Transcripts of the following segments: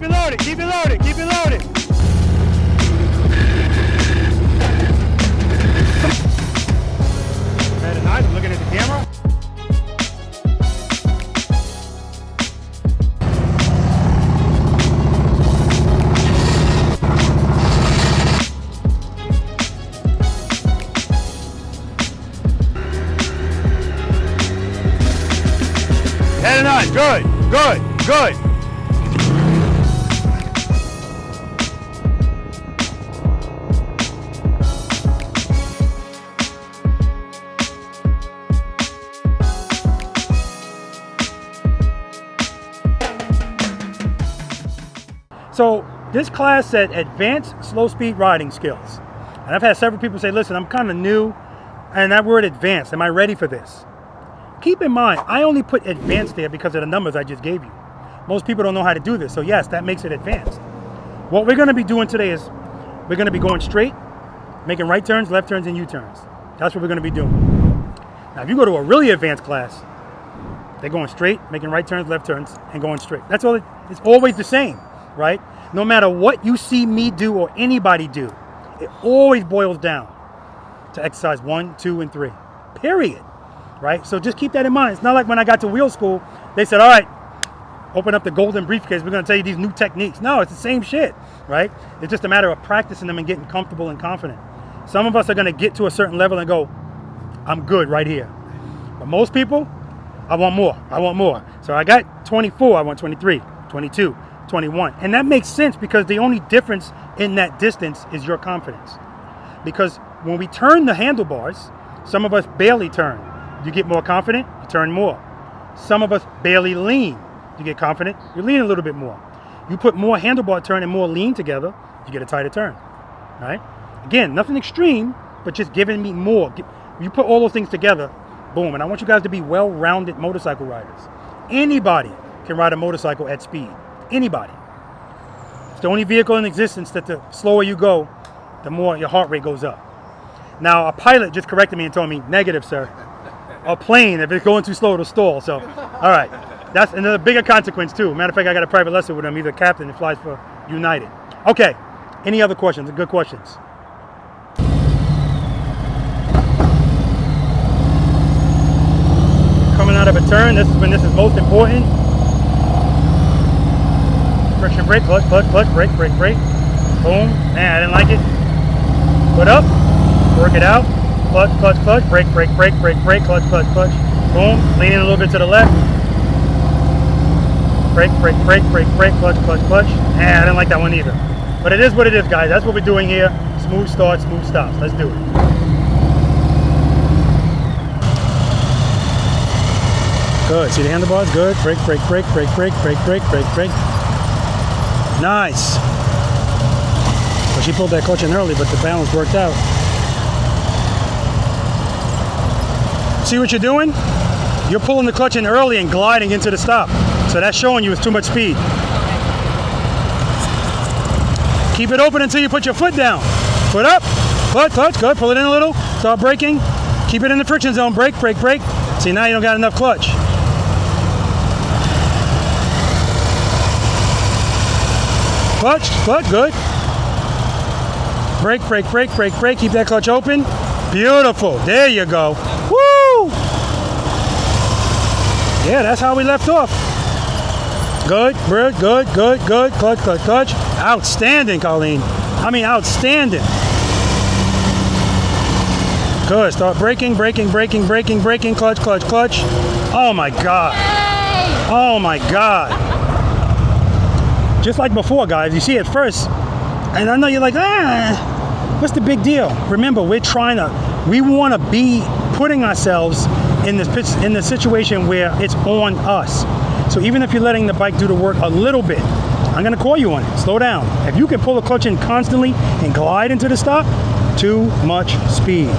it loaded, keep it loaded, keep it loaded. Better nice, I'm looking at the camera. Head and on, good, good, good. So this class said advanced slow speed riding skills. And I've had several people say, listen, I'm kind of new, and that word advanced, am I ready for this? Keep in mind, I only put advanced there because of the numbers I just gave you. Most people don't know how to do this, so yes, that makes it advanced. What we're going to be doing today is we're going to be going straight, making right turns, left turns, and U-turns. That's what we're going to be doing. Now, if you go to a really advanced class, they're going straight, making right turns, left turns, and going straight. That's all. It's always the same, right? No matter what you see me do or anybody do, it always boils down to exercise 1, 2, and 3, period. Right? So just keep that in mind. It's not like when I got to wheel school, they said, all right, open up the golden briefcase. We're going to tell you these new techniques. No, it's the same shit, right? It's just a matter of practicing them and getting comfortable and confident. Some of us are going to get to a certain level and go, I'm good right here. But most people, I want more. I want more. So I got 24. I want 23, 22, 21. And that makes sense because the only difference in that distance is your confidence. Because when we turn the handlebars, some of us barely turn. You get more confident, you turn more. Some of us barely lean. You get confident, you lean a little bit more. You put more handlebar turn and more lean together, you get a tighter turn. Right? Again, nothing extreme, but just giving me more. You put all those things together, boom. And I want you guys to be well-rounded motorcycle riders. Anybody can ride a motorcycle at speed. Anybody. It's the only vehicle in existence that the slower you go, the more your heart rate goes up. Now, a pilot just corrected me and told me, negative, sir. A plane, if it's going too slow, it'll stall. So, all right. That's another bigger consequence, too. Matter of fact, I got a private lesson with him. He's a captain that flies for United. Okay. Any other questions? Good questions. Coming out of a turn, this is when this is most important. Friction brake, clutch, clutch, clutch, brake, brake, brake. Boom. Man, I didn't like it. Put up. Work it out. Clutch, clutch, clutch, brake, brake, brake, brake, brake, clutch, clutch, clutch. Boom. Leaning a little bit to the left. Brake, brake, brake, brake, brake, clutch, clutch, clutch. I didn't like that one either. But it is what it is, guys. That's what we're doing here. Smooth starts, smooth stops. Let's do it. Good. See the handlebars? Good. Brake, brake, brake, brake, brake, brake, brake, brake, brake. Nice. Well, she pulled that clutch in early, but the balance worked out. See what you're doing? You're pulling the clutch in early and gliding into the stop. So that's showing you it's too much speed. Keep it open until you put your foot down. Foot up, clutch, clutch, good. Pull it in a little, start braking. Keep it in the friction zone, brake, brake, brake. See, now you don't got enough clutch. Clutch, clutch, good. Brake, brake, brake, brake, brake. Keep that clutch open. Beautiful, there you go. Woo! Yeah, that's how we left off. Good, good, good, good, good. Clutch, clutch, clutch. Outstanding, Colleen. I mean, outstanding. Good. Start braking, braking, braking, braking, braking. Clutch, clutch, clutch. Oh my God. Oh my God. Just like before, guys. You see it first, and I know you're like, what's the big deal? Remember, we want to be putting ourselves in the situation where it's on us. So even if you're letting the bike do the work a little bit, I'm going to call you on it. Slow down. If you can pull the clutch in constantly and glide into the stop, too much speed.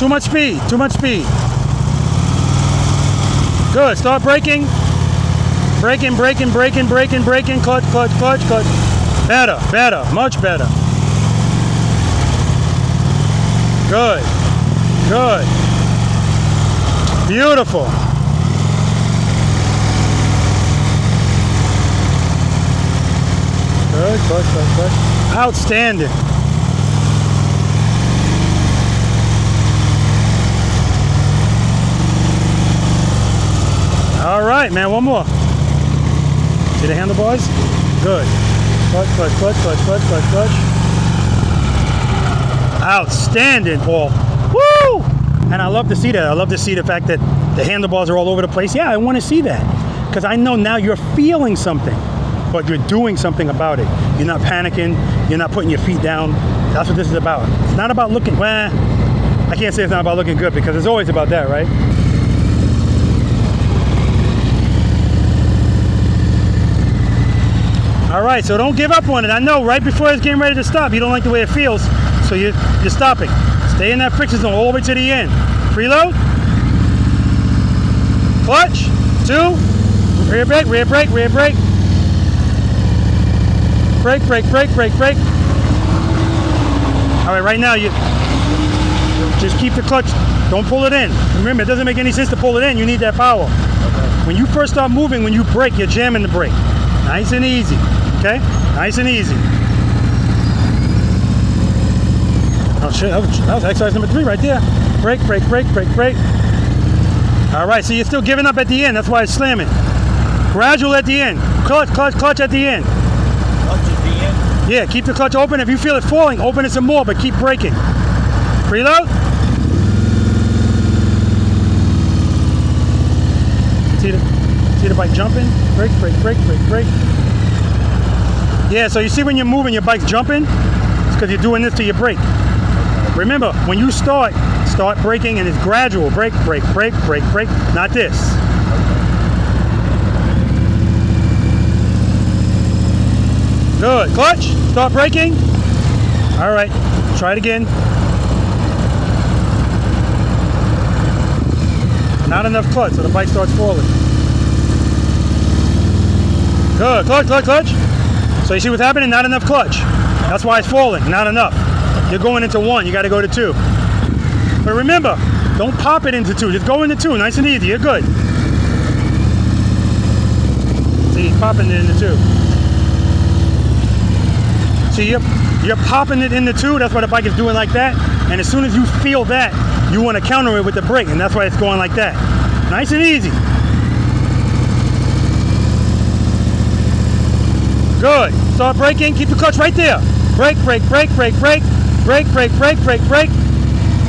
Too much speed. Too much speed. Good. Start braking. Braking, braking, braking, braking, braking. Clutch, clutch, clutch, clutch. Better, better, much better. Good. Good. Beautiful. Good, good. Outstanding. All right, man, one more. See the handlebars? Good. Clutch. Outstanding, Paul. Woo! And I love to see that. I love to see the fact that the handlebars are all over the place. Yeah, I want to see that. Because I know now you're feeling something, but you're doing something about it. You're not panicking. You're not putting your feet down. That's what this is about. It's not about looking, well, I can't say it's not about looking good because it's always about that, right? All right, so don't give up on it. I know right before it's getting ready to stop, you don't like the way it feels, so you're stopping. Stay in that friction zone all the way to the end. Preload. Clutch. 2. Rear brake. Brake. All right, right now you just keep the clutch. Don't pull it in. Remember, it doesn't make any sense to pull it in. You need that power. Okay. When you first start moving, when you brake, you're jamming the brake. Nice and easy. Okay? Nice and easy. Oh shit, that was exercise number 3 right there. Brake. All right, so you're still giving up at the end. That's why it's slamming. Gradual at the end. Clutch at the end. Clutch at the end? Yeah, keep the clutch open. If you feel it falling, open it some more, but keep braking. Preload. See the bike jumping? Brake. Yeah, so you see when you're moving, your bike's jumping? It's because you're doing this to your brake. Remember, when you start braking and it's gradual. Brake. Not this. Good. Clutch. Start braking. All right. Try it again. Not enough clutch, so the bike starts falling. Good. Clutch. So you see what's happening? Not enough clutch. That's why it's falling. Not enough. You're going into 1. You got to go to 2. But remember, don't pop it into 2. Just go into 2. Nice and easy. You're good. See, popping it into 2. See, you're popping it into 2. That's why the bike is doing like that. And as soon as you feel that, you want to counter it with the brake. And that's why it's going like that. Nice and easy. Good. Start braking. Keep the clutch right there. Brake.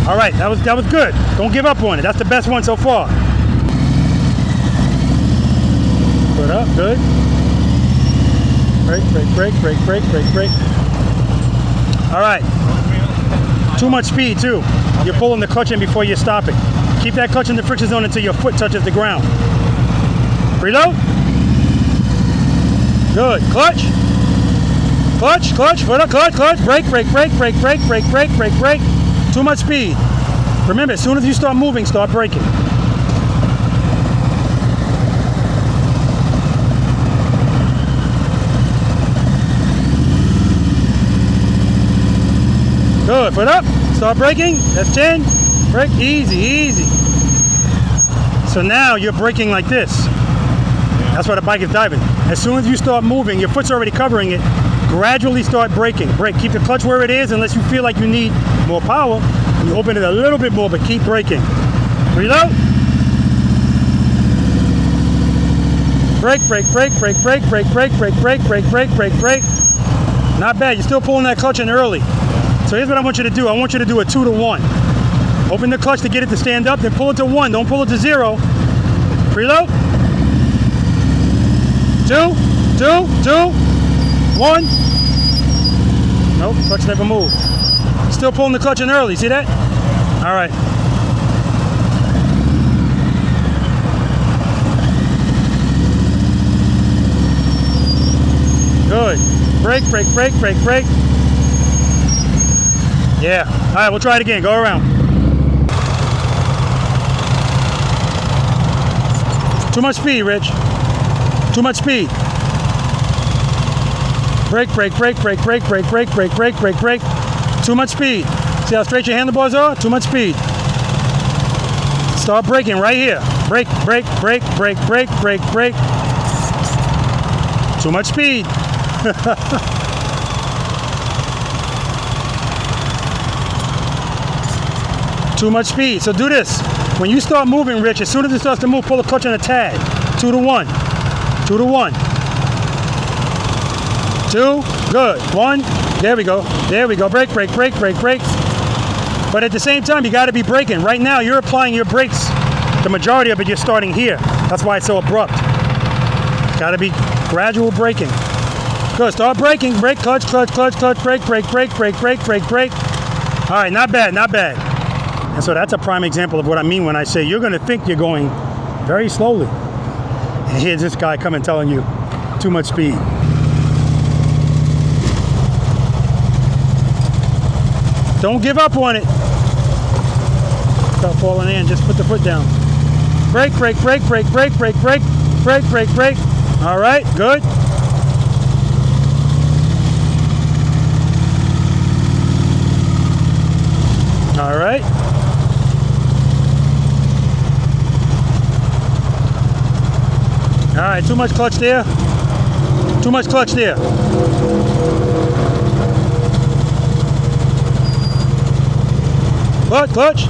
All right, that was good. Don't give up on it. That's the best one so far. Put up. Good. Brake. All right. Too much speed too. You're pulling the clutch in before you're stopping. Keep that clutch in the friction zone until your foot touches the ground. Preload. Good. Clutch. Foot up, clutch. Brake. Too much speed. Remember, as soon as you start moving, start braking. Good. Foot up. Start braking. That's 10. Brake. Easy. So now you're braking like this. That's why the bike is diving. As soon as you start moving, your foot's already covering it. Gradually start braking. Brake. Keep the clutch where it is unless you feel like you need more power. You open it a little bit more, but keep braking. Reload. Brake. Not bad. You're still pulling that clutch in early. So here's what I want you to do. I want you to do a 2 to 1. Open the clutch to get it to stand up, then pull it to 1. Don't pull it to 0. Preload. 2, 1. Nope, clutch never moved. Still pulling the clutch in early. See that? All right. Good. Brake. Yeah. All right, we'll try it again. Go around. Too much speed, Rich. Too much speed. Brake. Too much speed. See how straight your handlebars are? Too much speed. Start braking right here. Brake, brake, brake, brake, brake, brake, brake. Too much speed. Too much speed. So do this. When you start moving, Rich, as soon as it starts to move, pull the clutch on the tag. 2 to 1. 2 to 1. 2. Good. 1. There we go. There we go. Brake, brake, brake, brake, brake. But at the same time, you got to be braking. Right now, you're applying your brakes. The majority of it, you're starting here. That's why it's so abrupt. Got to be gradual braking. Good. Start braking. Brake, clutch, clutch, clutch, clutch, brake, brake, brake, brake, brake, brake, brake. All right. Not bad. Not bad. And so that's a prime example of what I mean when I say you're going to think you're going very slowly. And here's this guy coming telling you too much speed. Don't give up on it. Stop falling in. Just put the foot down. Brake, brake, brake, brake, brake, brake, brake, brake, brake, brake. All right, good. All right. All right, too much clutch there. Too much clutch there. Clutch, clutch.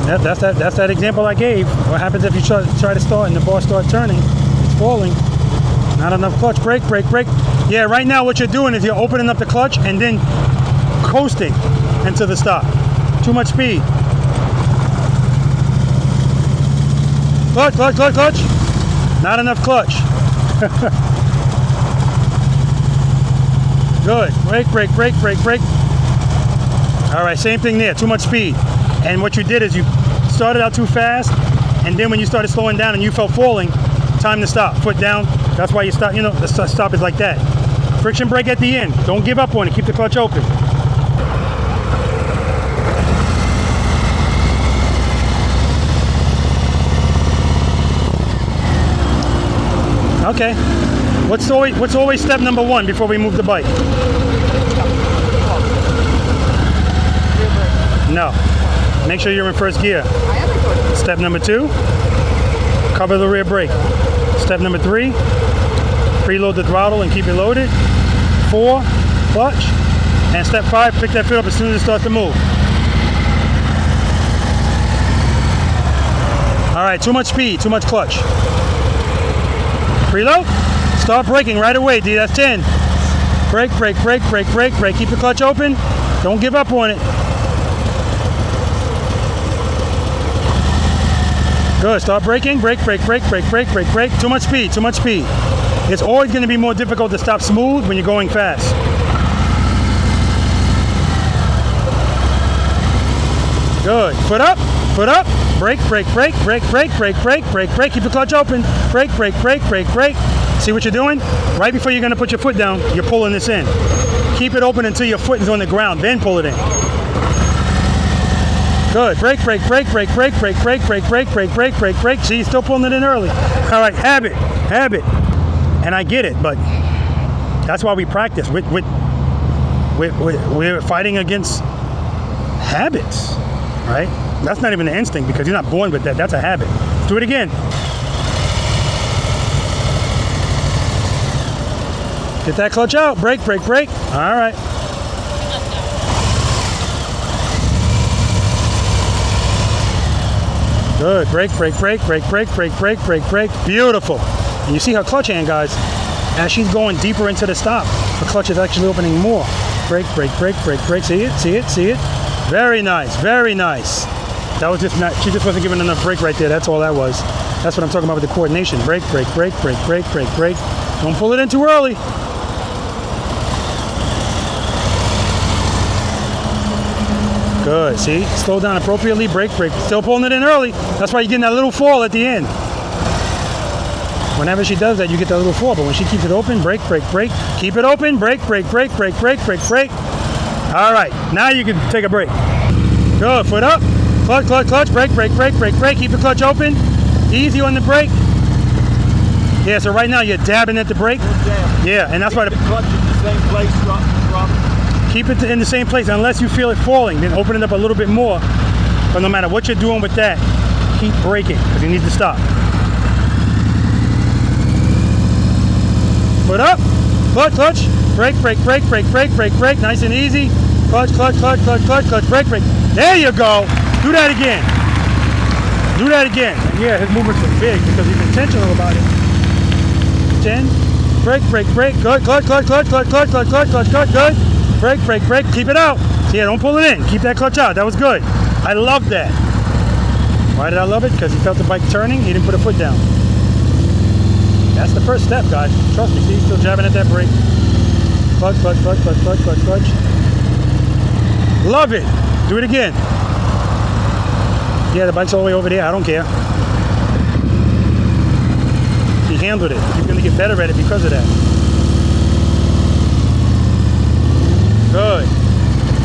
That's that example I gave. What happens if you try to start and the bar starts turning? It's falling. Not enough clutch. Brake, brake, brake. Yeah, right now what you're doing is you're opening up the clutch and then coasting into the stop. Too much speed. Clutch, clutch, clutch, clutch. Not enough clutch. Good. Brake, brake, brake, brake, brake. All right, same thing there. Too much speed. And what you did is you started out too fast, and then when you started slowing down and you felt falling, time to stop. Foot down. That's why you stop. You know, the stop is like that. Friction brake at the end. Don't give up on it. Keep the clutch open. Okay. What's always step number 1 before we move the bike? No. Make sure you're in first gear. Step number 2, cover the rear brake. Step number 3, preload the throttle and keep it loaded. 4, clutch. And step 5, pick that foot up as soon as it starts to move. All right, too much speed, too much clutch. Preload. Start braking right away, D. That's 10. Brake, brake, brake, brake, brake, brake. Keep the clutch open. Don't give up on it. Good. Start braking. Brake, brake, brake, brake, brake, brake, brake. Too much speed. Too much speed. It's always going to be more difficult to stop smooth when you're going fast. Good. Foot up. Foot up. Brake, brake, brake, brake, brake, brake, brake, brake, brake. Keep the clutch open. Brake, brake, brake, brake, brake. See what you're doing? Right before you're going to put your foot down, you're pulling this in. Keep it open until your foot is on the ground, then pull it in. Good. Brake, brake, brake, brake, brake, brake, brake, brake, brake, brake, brake, brake, brake. See, you're still pulling it in early. All right, habit, habit. And I get it, but that's why we practice. We're fighting against habits, right? That's not even an instinct because you're not born with that. That's a habit. Let's do it again. Get that clutch out. Brake, brake, brake. All right. Good. Brake, brake, brake, brake, brake, brake, brake, brake, brake. Beautiful. And you see her clutch hand, guys. As she's going deeper into the stop, the clutch is actually opening more. Brake, brake, brake, brake, brake. See it? See it? See it? Very nice. Very nice. That was just not, she just wasn't giving enough brake right there. That's all that was. That's what I'm talking about with the coordination. Brake, brake, brake, brake, brake, brake, brake. Don't pull it in too early. Good. See? Slow down appropriately. Brake, brake. Still pulling it in early. That's why you're getting that little fall at the end. Whenever she does that, you get that little fall. But when she keeps it open, brake, brake, brake. Keep it open. Brake, brake, brake, brake, brake, brake, brake. All right. Now you can take a break. Good. Foot up. Clutch, clutch, clutch. Brake, brake, brake, brake, brake. Keep the clutch open. Easy on the brake. Yeah, so right now you're dabbing at the brake. Yeah, and that's why the clutch in the same place from. Keep it in the same place unless you feel it falling. Then open it up a little bit more But no matter what you're doing with that, keep braking because you need to stop. Foot up, clutch, clutch, brake, brake, brake, brake, brake, brake, brake, nice and easy. Clutch, clutch, clutch, clutch, clutch, clutch, brake, brake. There you go. Do that again. Do that again. And yeah, his movements are big because he's intentional about it. 10. Brake, brake, brake. Good. Clutch, clutch, clutch, clutch, clutch, clutch, clutch, clutch, clutch. Good. Brake, brake, brake. Keep it out. See, yeah, don't pull it in. Keep that clutch out. That was good. I love that. Why did I love it? Because he felt the bike turning. He didn't put a foot down. That's the first step, guys. Trust me. See, he's still jabbing at that brake. Clutch, clutch, clutch, clutch, clutch, clutch, clutch. Love it. Do it again. Yeah, the bike's all the way over there. I don't care. He handled it. He's going to get better at it because of that. Good.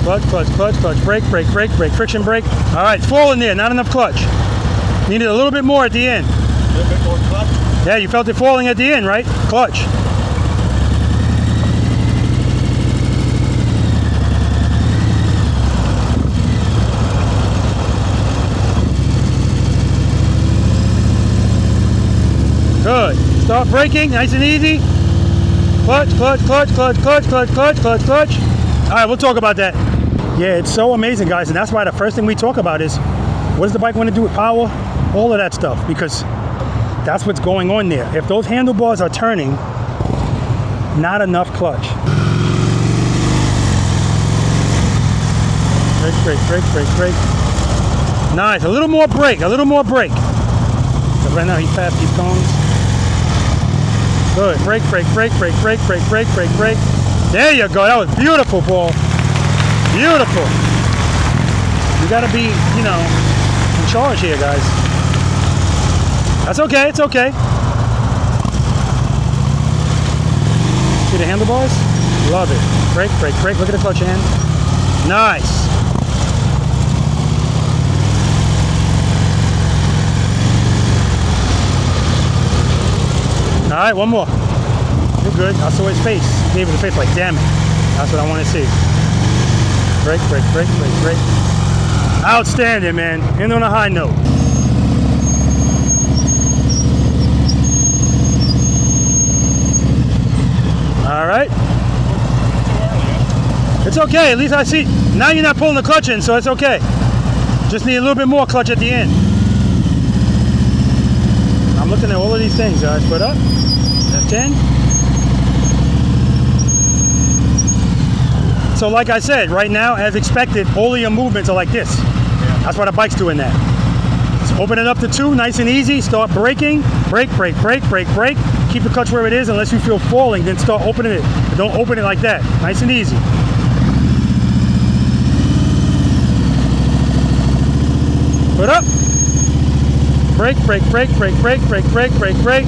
Clutch, clutch, clutch, clutch. Brake, brake, brake, brake. Friction brake. All right, it's falling there. Not enough clutch. Needed a little bit more at the end. A little bit more clutch. Yeah, you felt it falling at the end, right? Clutch. Good. Start braking, nice and easy. Clutch, clutch, clutch, clutch, clutch, clutch, clutch, clutch, clutch. All right, we'll talk about that. Yeah, it's so amazing, guys, and that's why the first thing we talk about is what does the bike want to do with power? All of that stuff, because that's what's going on there. If those handlebars are turning, not enough clutch. Brake, brake, brake, brake, brake. Nice, a little more brake, a little more brake. So right now he's past these cones. Good. Brake, brake, brake, brake, brake, brake, brake, brake, brake. There you go. That was beautiful, Paul. Beautiful. You got to be, you know, in charge here, guys. That's okay. It's okay. See the handlebars? Love it. Brake, brake, brake. Look at the clutch hand. Nice. All right, one more. You're good. I saw his face. He gave it a face like, damn it. That's what I want to see. Brake, brake, brake, brake, brake. Outstanding, man. End on a high note. All right. It's okay. At least I see. Now you're not pulling the clutch in, so it's okay. Just need a little bit more clutch at the end. I'm looking at all of these things, guys. Put up. That's 10. So like I said, right now, as expected, all of your movements are like this. That's why the bike's doing that. So open it up to 2, nice and easy. Start braking. Brake, brake, brake, brake, brake. Keep the clutch where it is unless you feel falling. Then start opening it. But don't open it like that. Nice and easy. Put up. Brake, brake, brake, brake, brake, brake, brake, brake, brake.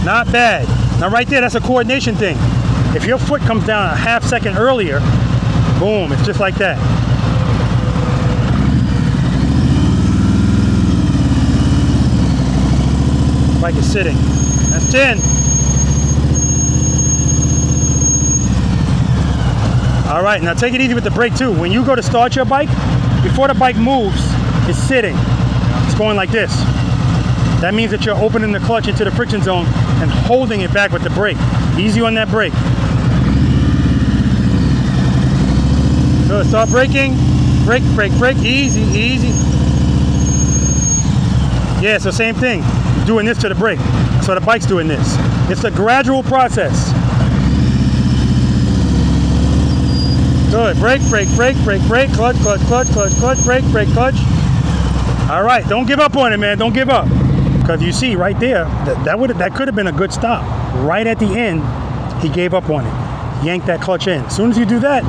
Not bad. Now right there, that's a coordination thing. If your foot comes down a half second earlier, boom, it's just like that. Bike is sitting. That's 10. All right, now take it easy with the brake too. When you go to start your bike, before the bike moves, it's sitting. It's going like this. That means that you're opening the clutch into the friction zone and holding it back with the brake. Easy on that brake. So start braking. Brake, brake, brake. Easy, easy. Yeah, so same thing. You're doing this to the brake. So the bike's doing this. It's a gradual process. Good. Brake, brake, brake, brake, brake. Clutch, clutch, clutch, clutch, clutch. Brake, brake, clutch. All right, don't give up on it, man. Don't give up. Because you see right there, that could have been a good stop. Right at the end, he gave up on it. Yanked that clutch in. As soon as you do that,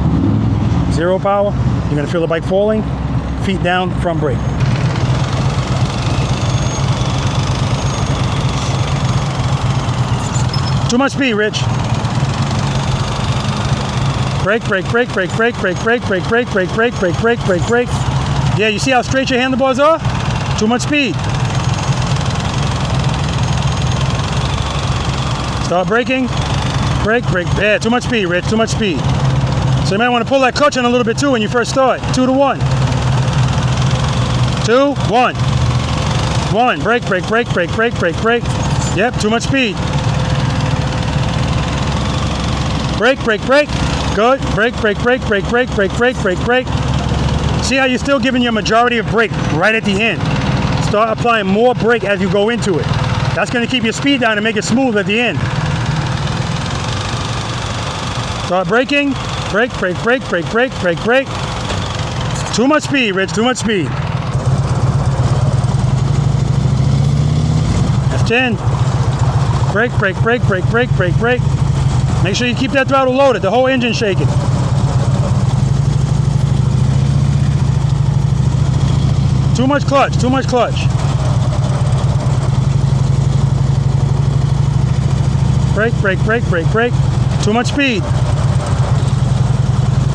0 power, you're going to feel the bike falling, feet down, front brake. Too much speed, Rich. Brake, brake, brake, brake, brake, brake, brake, brake, brake, brake, brake, brake, brake, brake, brake. Yeah, you see how straight your handlebars are? Too much speed. Start braking. Brake, brake. Yeah, too much speed, Rich. Too much speed. So you might want to pull that clutch in a little bit too when you first start. 2 to 1. 2, 1. 1. Brake, brake, brake, brake, brake, brake, brake. Yep, too much speed. Brake, brake, brake. Good. Brake, brake, brake, brake, brake, brake, brake, brake, brake. See how you're still giving your majority of brake right at the end. Start applying more brake as you go into it. That's going to keep your speed down and make it smooth at the end. Start braking. Brake, brake, brake, brake, brake, brake, brake. Too much speed, Rich. Too much speed. That's 10. Brake, brake, brake, brake, brake, brake, brake. Make sure you keep that throttle loaded. The whole engine shaking. Too much clutch. Too much clutch. Brake, brake, brake, brake, brake. Too much speed.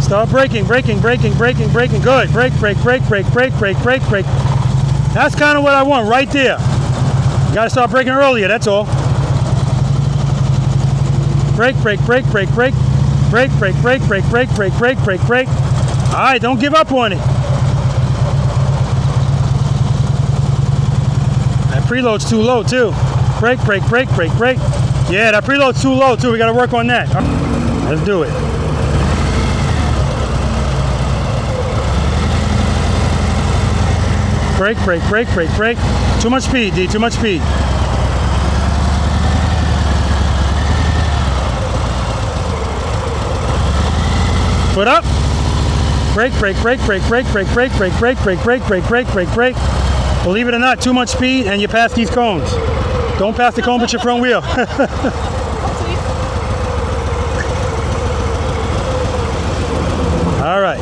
Start braking, braking, braking, braking, braking. Good. Brake, brake, brake, brake, brake, brake, brake, brake. That's kind of what I want right there. You got to start braking earlier, that's all. Brake, brake, brake, brake, brake. Brake, brake, brake, brake, brake, brake, brake, brake, brake. All right, don't give up on it. That preload's too low, too. Brake, brake, brake, brake, brake. Yeah, that preload's too low, too. We got to work on that. Let's do it. Brake, brake, brake, brake, brake. Too much speed, D. Too much speed. Foot up. Brake, brake, brake, brake, brake, brake, brake, brake, brake, brake, brake, brake, brake, brake, brake. Believe it or not, too much speed and you pass these cones. Don't pass the cone with your front wheel. All right.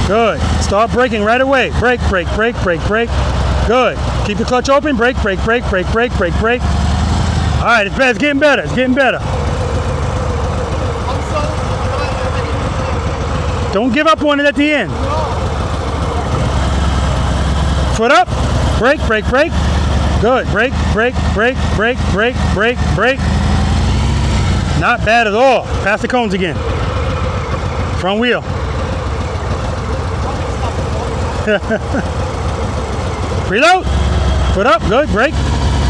Good. Start braking right away. Brake, brake, brake, brake, brake. Good. Keep the clutch open. Brake, brake, brake, brake, brake, brake, brake. All right, it's better. It's getting better. It's getting better. Don't give up on it at the end. Foot up. Brake, brake, brake. Good. Brake, brake, brake, brake, brake, brake, brake. Not bad at all. Pass the cones again. Front wheel. Preload. Foot up. Good. Brake.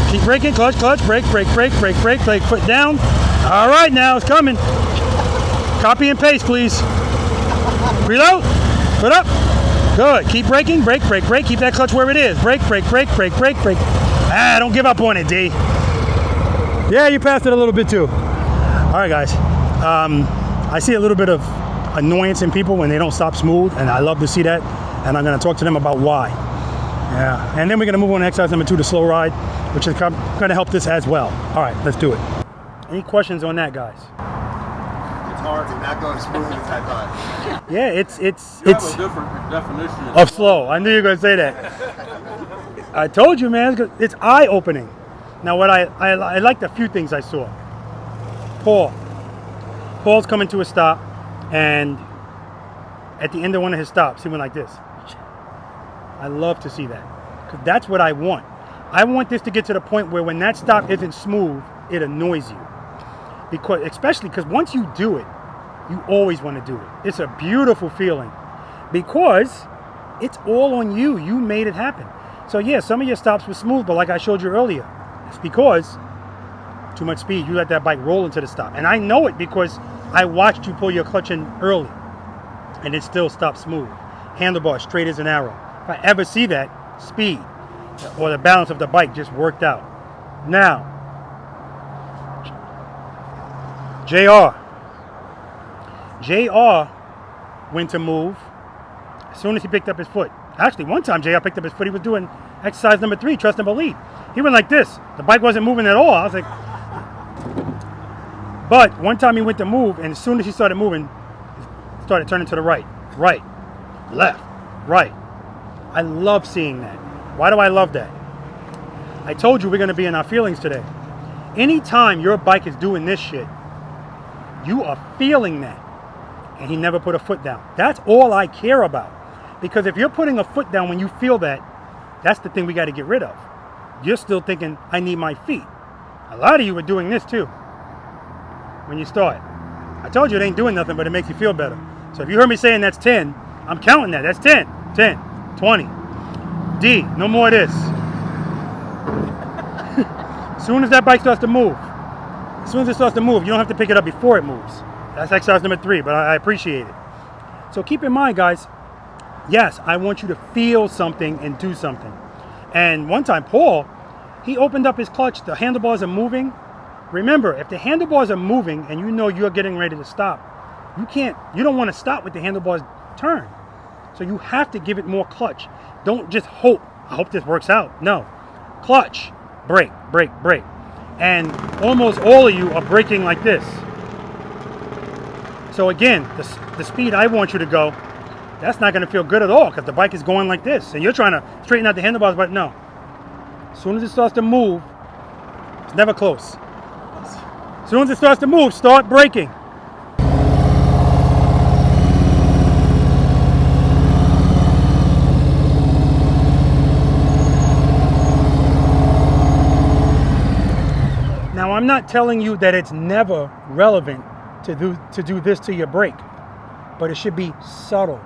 Keep braking. Clutch, clutch. Brake, brake, brake, brake, brake, brake. Foot down. All right, now it's coming. Copy and paste, please. Preload. Foot up. Good. Keep braking. Brake, brake, brake. Keep that clutch where it is. Brake, brake, brake, brake, brake, brake. Ah, don't give up on it, D. Yeah, you passed it a little bit too. All right, guys. I see a little bit of annoyance in people when they don't stop smooth, and I love to see that. And I'm going to talk to them about why. Yeah. And then we're going to move on to exercise number 2, the slow ride, which is going to help this as well. All right, let's do it. Any questions on that, guys? It's hard to not go as smooth as I thought. Yeah, it's You have a different definition of slow. I knew you were going to say that. I told you, man, it's eye-opening. Now, what I liked a few things I saw. Paul's coming to a stop, and at the end of one of his stops, he went like this. I love to see that, because that's what I want. I want this to get to the point where when that stop isn't smooth, it annoys you. Especially because once you do it, you always want to do it. It's a beautiful feeling because it's all on you. You made it happen. So yeah, some of your stops were smooth, but like I showed you earlier, it's because too much speed. You let that bike roll into the stop. And I know it because I watched you pull your clutch in early and it still stopped smooth. Handlebars straight as an arrow. If I ever see that, speed or the balance of the bike just worked out. Now, JR went to move as soon as he picked up his foot. Actually, one time JR picked up his foot, he was doing exercise number 3, trust and believe. He went like this. The bike wasn't moving at all. I was like, but one time he went to move, and as soon as he started moving, he started turning to the right, left, right. I love seeing that. Why do I love that? I told you we're going to be in our feelings today. Anytime your bike is doing this shit, you are feeling that. And he never put a foot down. That's all I care about. Because if you're putting a foot down when you feel that, that's the thing we got to get rid of. You're still thinking, I need my feet. A lot of you are doing this too when you start. I told you it ain't doing nothing, but it makes you feel better. So if you heard me saying that's 10, I'm counting that. That's 10, 10, 20. D, no more of this. As soon as that bike starts to move, as soon as it starts to move, you don't have to pick it up before it moves. That's exercise number 3, but I appreciate it. So keep in mind, guys, yes, I want you to feel something and do something. And one time, Paul, he opened up his clutch. The handlebars are moving. Remember, if the handlebars are moving and you know you're getting ready to stop, you don't want to stop with the handlebars turn. So you have to give it more clutch. Don't just hope, I hope this works out. No. Clutch, brake, brake, brake. And almost all of you are braking like this. So again, the speed I want you to go, that's not going to feel good at all because the bike is going like this. And you're trying to straighten out the handlebars, but no. As soon as it starts to move, it's never close. As soon as it starts to move, start braking. Now, I'm not telling you that it's never relevant to do this to your brake, but it should be subtle.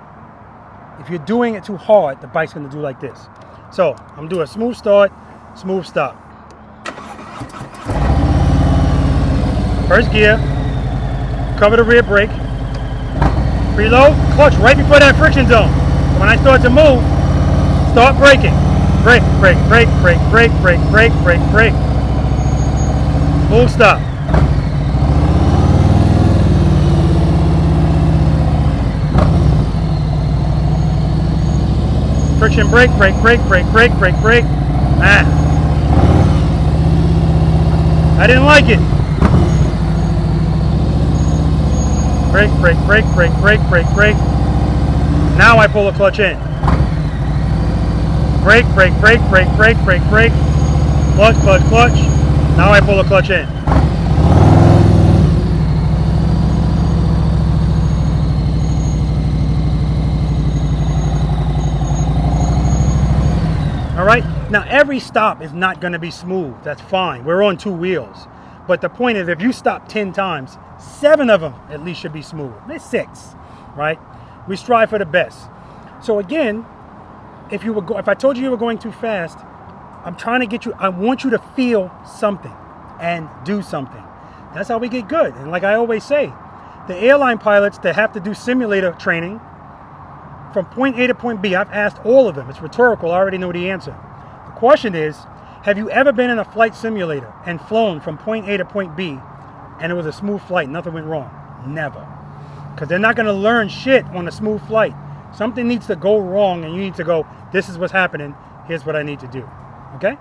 If you're doing it too hard, the bike's going to do like this. So I'm going to do a smooth start, smooth stop. First gear, cover the rear brake, preload, clutch right before that friction zone. So when I start to move, start braking. Brake, brake, brake, brake, brake, brake, brake, brake, brake. Full stop. Friction brake, brake, brake, brake, brake, brake, brake. Ah. I didn't like it. Brake, brake, brake, brake, brake, brake, brake. Now I pull the clutch in. Brake, brake, brake, brake, brake, brake, brake. Clutch, clutch, clutch. Now I pull the clutch in. All right, now every stop is not going to be smooth. That's fine. We're on 2 wheels. But the point is, if you stop 10 times, 7 of them at least should be smooth. There's 6, right? We strive for the best. So again, if I told you were going too fast, I'm trying to get you, I want you to feel something and do something. That's how we get good. And like I always say, the airline pilots that have to do simulator training from point A to point B, I've asked all of them. It's rhetorical. I already know the answer. The question is, have you ever been in a flight simulator and flown from point A to point B and it was a smooth flight, nothing went wrong? Never. Because they're not going to learn shit on a smooth flight. Something needs to go wrong and you need to go, this is what's happening, here's what I need to do. Okay?